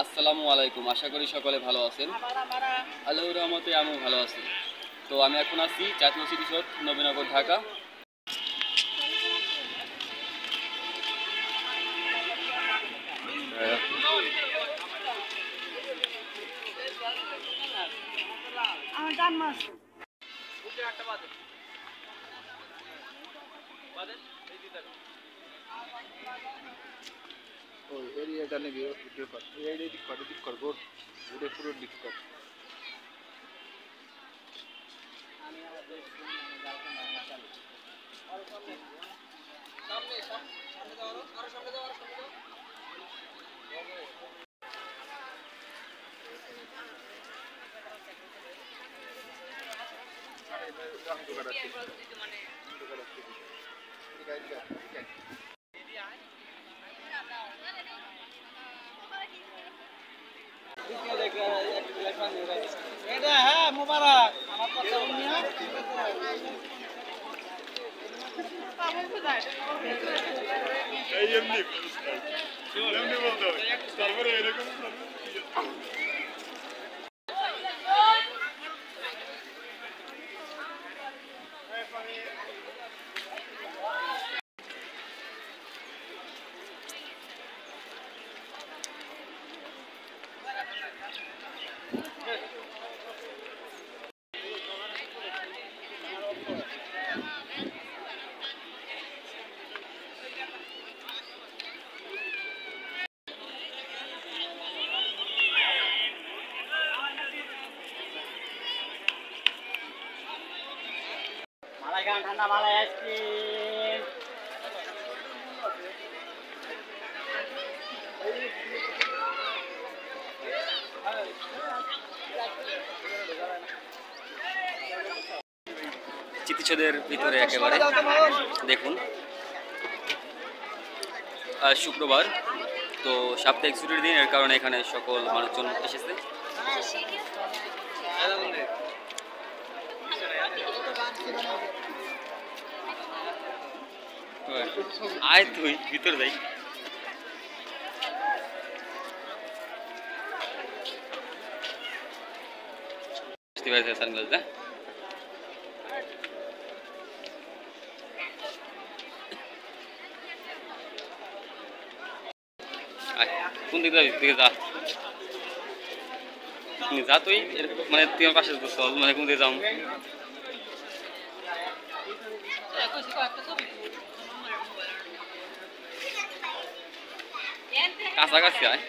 আসসালামু আলাইকুম। আশা করি সকলে ভালো আছেন। আল্লাহর রহমতে আমিও ভালো আছি। তো আমি এখন আছি জাতীয় স্মৃতিসৌধ, নবীনগর, ঢাকা। ওই এরিয়াটা নিবি ভিডিও কর এডিট কর গোড ভিডিও পুরো এডিট কর এটা হ্যাঁ মোবারক আমার কথা শুনিয়া এই এমনি বলতে হবে তারপরে এরকম মালাই গান ঠান্ডা মালাই আইসক্রিম স্মৃতিসৌধের ভিতরে একেবারে দেখুন, আজ শুক্রবার, তো সাপ্তাহিক ছুটির দিন, এর কারণে এখানে সকল মানুষজন এসেছে। আয় তুই ভিতরে যাই। সানগ্লাস দা কোন দিকে যাবি? দিকে যা, যা তুই, মানে তুই আমার পাশে চল, মানে কোন দিকে যাও? কাছাকাছি আয়।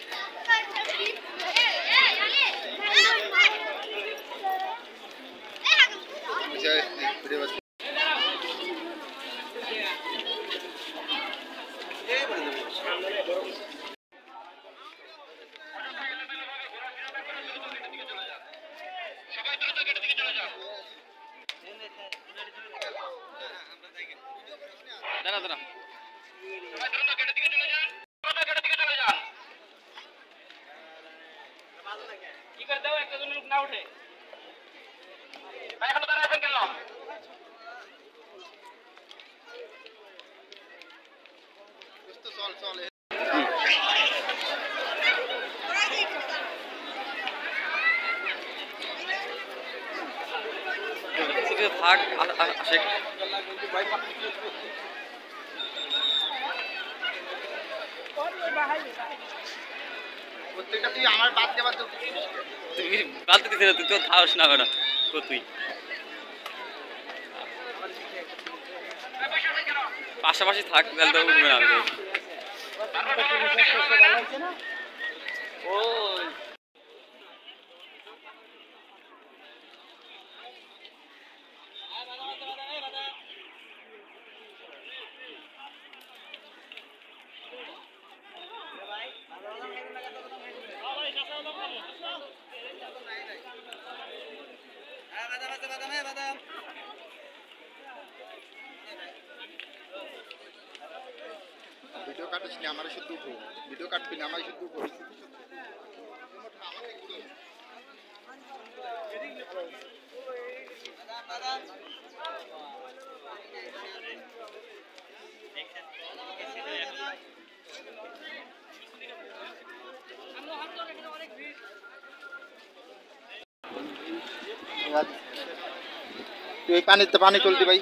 দাঁড়া দাঁড়া, কি করে দাও, একটা জন লোক না উঠে। এখন দাঁড়া আছেন কেন? চল চল থাক আসে। প্রত্যেকটা তুই আমার বাদ দেবার তো তুমি বাদ দিতে না, তুই তো থাকস না বেটা, তো তুই পাশাপাশি থাক, তাহলে তো উঠবে না। ও ভিডিও কাটিস না, আমার শুধু ভিডিও কাটবি না, আমার শুধু আমরা হাত ধরে তুই পানিতে পানি তুলতি ভাই